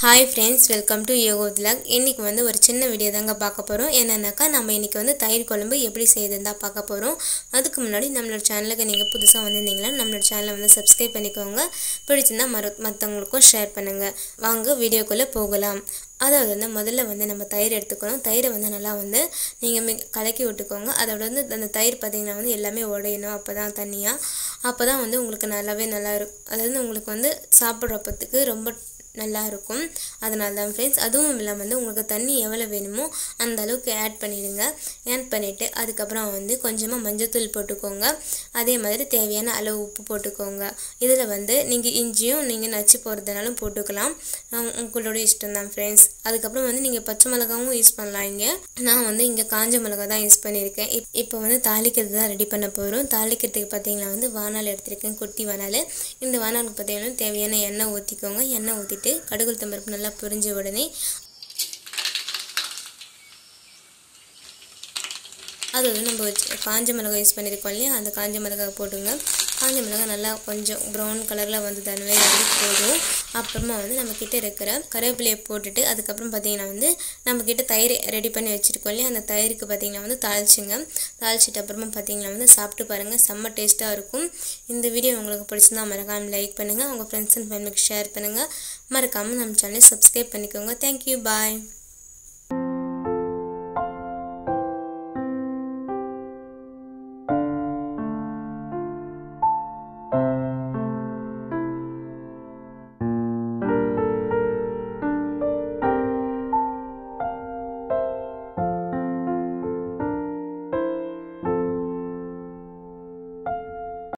Hi friends, welcome to Yoga Vlog. இன்னைக்கு வந்து ஒரு சின்ன வீடியோ தாங்க பார்க்க போறோம். என்னன்னாக்கா நம்ம இன்னைக்கு வந்து தயிர் குழம்பு எப்படி செய்யறதுன்னு பார்க்க போறோம். அதுக்கு முன்னாடி நம்மளோட சேனலுக்கு நீங்க புதுசா வந்திருந்தீங்கன்னா நம்மளோட சேனலை வந்து Subscribe பண்ணிக்கோங்க. பிடிச்சிருந்தா மத்தவங்களுக்கும் ஷேர் பண்ணுங்க. வாங்க வீடியோக்குள்ள போகலாம். அதாவது வந்து முதல்ல வந்து நம்ம தயிர் எடுத்துக்கணும். தயிரை வந்து நல்லா வந்து நீங்க கலக்கி விட்டுக்கோங்க. அதோட வந்து அந்த தயிர் பாத்தீங்கன்னா வந்து எல்லாமே உடையணும். அப்பதான் தண்ணியா அப்பதான் வந்து உங்களுக்கு நல்லா இருக்கும். அதாவது உங்களுக்கு வந்து சாப்பிடுறதுக்கு ரொம்ப நல்லா இருக்கும். அதனால தான் फ्रेंड्स அதுவும் இல்லாம வந்து உங்களுக்கு தண்ணி எவ்வளவு வேணுமோ அந்த அளவுக்கு ஆட் பண்ணிடுங்க. ஆட் பண்ணிட்டு அதுக்கு அப்புறம் வந்து கொஞ்சமா மஞ்சள் போட்டுக்கோங்க. அதே மாதிரி தேவையான அளவு உப்பு போட்டுக்கோங்க. இதுல வந்து நீங்க இஞ்சியும் நீங்க நச்சு போறதனாலும் போட்டுக்கலாம். உங்களோட இஷ்டம் தான் फ्रेंड्स. அதுக்கு அப்புறம் வந்து நீங்க பச்சை மிளகாயும் யூஸ் பண்ணலாம். இங்க நான் வந்து இங்க காஞ்ச மிளகாய் தான் யூஸ் பண்ணிருக்கேன். இப்போ வந்து தாளிக்கிறது தான் ரெடி பண்ண போறோம். தாளிக்கிறதுக்கு பாத்தீங்கன்னா வந்து வாணல் எடுத்துர்க்கேன். குட்டி வாணல். இந்த வாணலுக்கு பாத்தீங்கன்னா தேவையான எண்ணெய் ஊத்திக்கோங்க. எண்ணெய் ஊத்தி கடுகு உளுத்தம் பருப்பு நல்லா பொரிஞ்ச உடனே அது வந்து நம்ம காஞ்ச மிளகாய் யூஸ் பண்ணிருக்கோம் இல்லையா, அந்த காஞ்ச மிளகாய் போடுங்க. காஞ்ச மிளகாய் நல்லா கொஞ்சம் ப்ரௌன் கலர்ல வந்ததுமே போதும். அப்புறமா வந்து நம்ம கிட்ட இருக்கிற கருவேப்பிலையை போட்டுட்டு அதுக்கப்புறம் பார்த்தீங்கன்னா வந்து நம்ம கிட்ட தயிர் ரெடி பண்ணி வச்சிருக்கோம் இல்லையா, அந்த தயிருக்கு பார்த்தீங்கன்னா வந்து தாளிச்சுங்க. தாளிச்சிட்டு அப்புறமா பார்த்தீங்கன்னா வந்து சாப்பிட்டு பாருங்க, செம்ம டேஸ்ட்டாக இருக்கும். இந்த வீடியோ உங்களுக்கு பிடிச்சிருந்தா மறக்காம லைக் பண்ணுங்க, உங்கள் ஃப்ரெண்ட்ஸ் அண்ட் ஃபேமிலிக்கு ஷேர் பண்ணுங்க. மறக்காம நம்ம சேனலை சப்ஸ்கிரைப் பண்ணிக்கோங்க. தேங்க்யூ, பாய்.